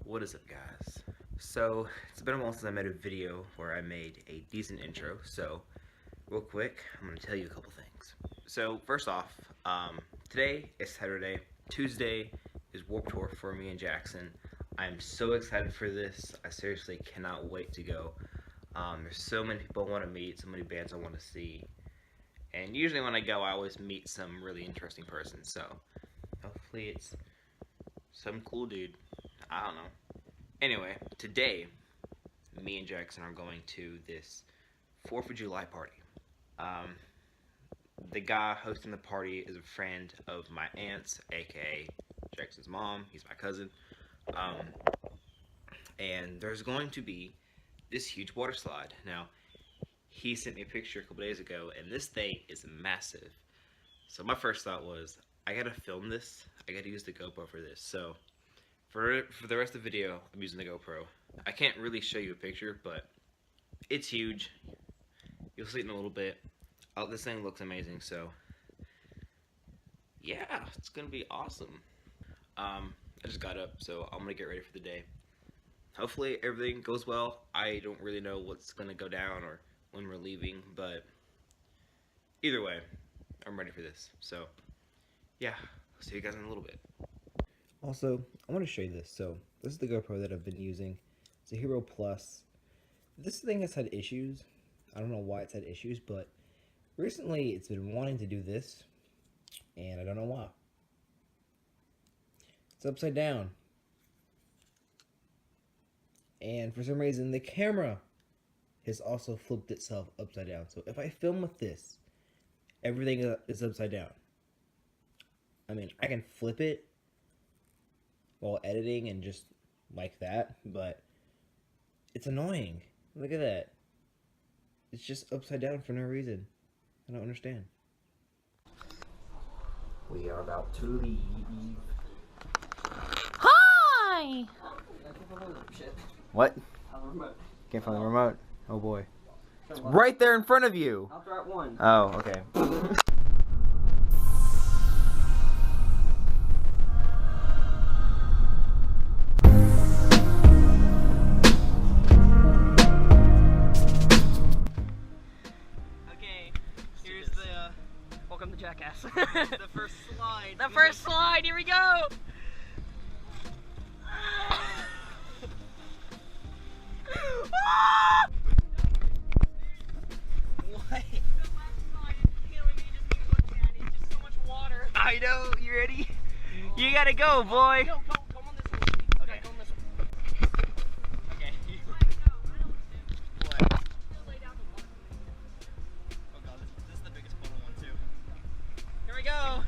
What is up, guys? So it's been a while since I made a video where I made a decent intro, so real quick I'm going to tell you a couple things. So first off, today is Saturday. Tuesday is Warped Tour for me and Jackson. I am so excited for this. I seriously cannot wait to go. There's so many people I want to meet, so many bands I want to see, and usually when I go I always meet some really interesting person, so hopefully it's some cool dude. I don't know. Anyway, today, me and Jackson are going to this 4th of July party. The guy hosting the party is a friend of my aunt's, aka Jackson's mom. He's my cousin. And there's going to be this huge water slide. Now, he sent me a picture a couple days ago, and this thing is massive. So my first thought was, I gotta film this. I gotta use the GoPro for this. So for the rest of the video, I'm using the GoPro. I can't really show you a picture, but it's huge. You'll see it in a little bit. Oh, this thing looks amazing, so yeah, it's gonna be awesome. I just got up, so I'm gonna get ready for the day. Hopefully everything goes well. I don't really know what's gonna go down or when we're leaving, but either way, I'm ready for this. So yeah, I'll see you guys in a little bit. Also, I want to show you this. So, this is the GoPro that I've been using. It's a Hero Plus. This thing has had issues. I don't know why it's had issues, but recently it's been wanting to do this, and I don't know why. It's upside down. And for some reason, the camera has also flipped itself upside down. So, if I film with this, everything is upside down. I mean, I can flip it while editing and just like that, but it's annoying. Look at that. It's just upside down for no reason. I don't understand. We are about to leave. Hi! What? Can't find the remote. Oh boy. It's right there in front of you. I'll throw it one. Oh, okay. Welcome to Jackass. The first slide. The first slide, here we go! What? The last slide is killing me just being looked at. It's just so much water. I know. You ready? You gotta go, boy. No, go on this one with me. Okay. Go on this one. Okay. What? Still lay down the water. Oh god, this is the biggest funnel one too. Here we go.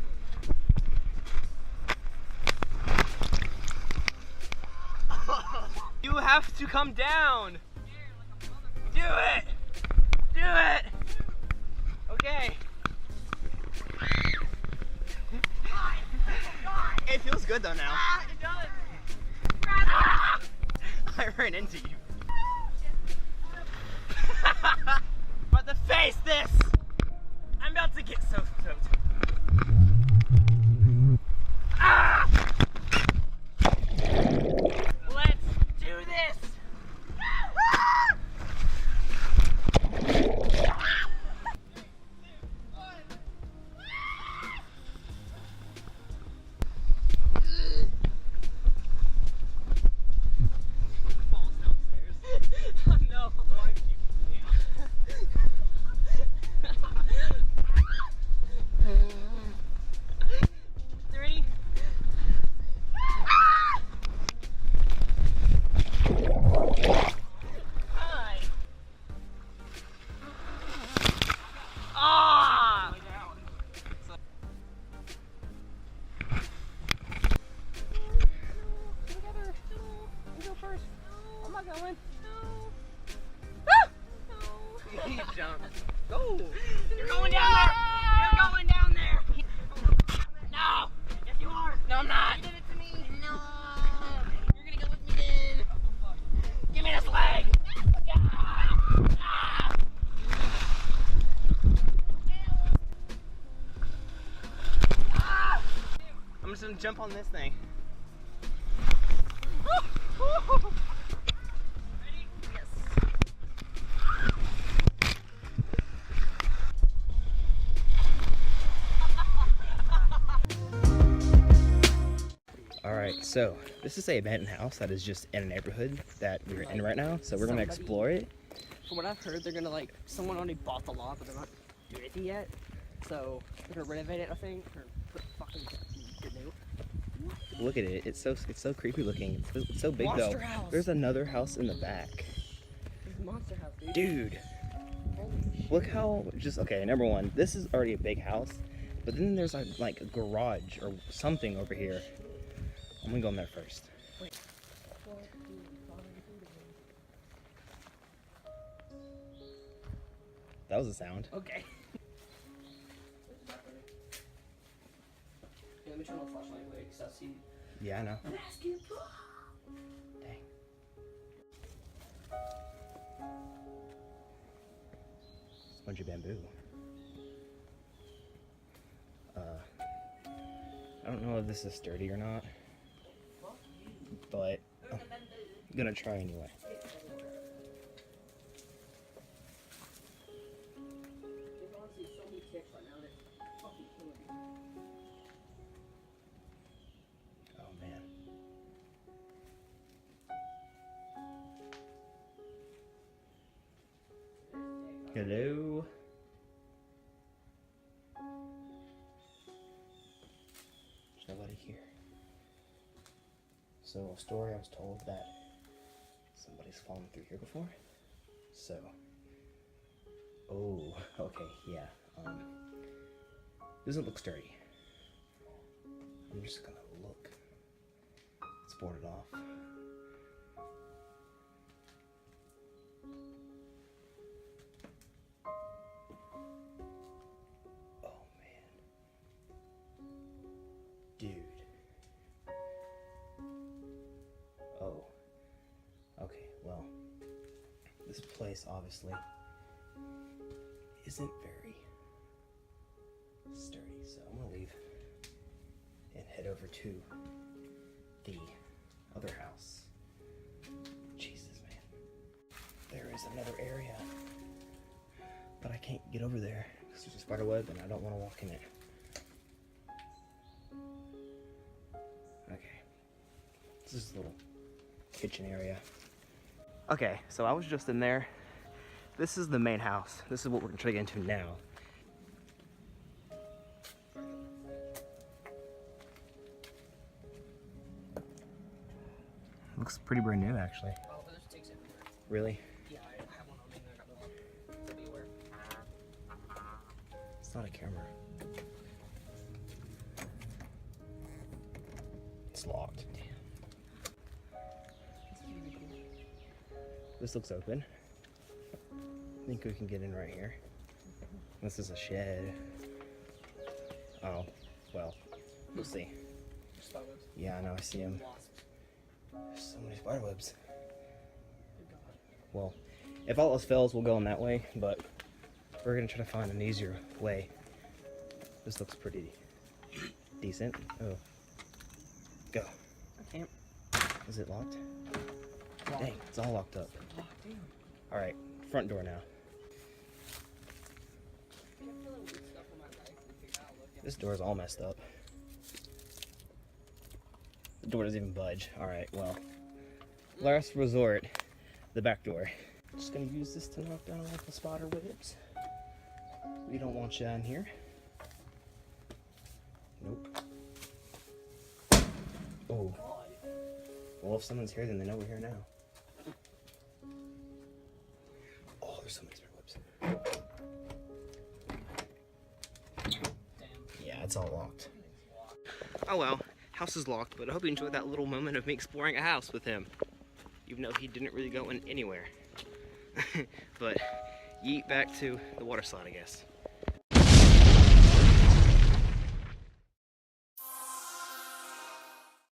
You have to come down. Do it. Do it. Okay. It feels good though now. It does. I ran into you. About to face this. I'm about to get so soaked. Ah! Let's do this. Ah! Falls downstairs. No. Ready? Hi. Ah! Together. You go first. I'm not going. You jump. Go. You're going down there. You're going down there. No. Yes, you are. No, I'm not. You did it to me. No. You're gonna go with me then. Give me this leg. I'm just gonna jump on this thing. So, this is a abandoned house that is just in a neighborhood that we're in right now. So we're gonna explore it. From what I've heard, they're gonna someone already bought the lot, but they're not doing anything yet. So they're gonna renovate it, I think, or put fucking new. Look at it. It's so creepy looking. It's so big Monster though. house. There's another house in the back. It's a monster house, dude. Dude, Holy shit. look how okay. Number one, this is already a big house, but then there's like a garage or something over here. I'm gonna go in there first. Wait. That was a sound. Okay. Let me turn on the flashlight, wait, because I see. Yeah, I know. Basketball! Dang. It's a bunch of bamboo. I don't know if this is sturdy or not, but I'm gonna try anyway. There's honestly so many ticks right now that fucking killing me. Oh man. Hello. There's nobody here. So a story I was told that somebody's fallen through here before. So, oh, okay, yeah. Doesn't look sturdy. I'm just gonna look. It's boarded off. Oh man. Dude. Oh. Okay, well. This place obviously isn't very sturdy, so I'm gonna leave and head over to the other house. Jesus, man. There is another area, but I can't get over there because there's a spider web and I don't want to walk in it. Okay. This is a little kitchen area. Okay, so I was just in there. This is the main house. This is what we're gonna try to get into now. Looks pretty brand new, actually. Oh, but there's ticks everywhere. Really? Yeah, I have one on me and I got the one. So be aware. It's not a camera. It's locked. Damn. This looks open. I think we can get in right here. This is a shed. Oh, well, we'll see. Spiderwebs. Yeah, I know, I see him. Wasps. There's so many spider webs. Good God. Well, if all else fails, we'll go in that way, but we're gonna try to find an easier way. This looks pretty decent. Oh. Go. I can't. Is it locked? Locked. Dang, it's all locked up. Locked in. Alright, front door now. I kept feeling weird stuff on my legs and figured out, look at This door's all messed up. The door doesn't even budge. Alright, well. Last resort, the back door. Just gonna use this to knock down all the spider webs. We don't want you in here. Nope. Oh. Well, if someone's here, then they know we're here now. Oh, there's so many spider webs. Damn. Yeah, it's all locked. Oh well, house is locked, but I hope you enjoyed that little moment of me exploring a house with him. Even though he didn't really go in anywhere. But yeet back to the water slide, I guess.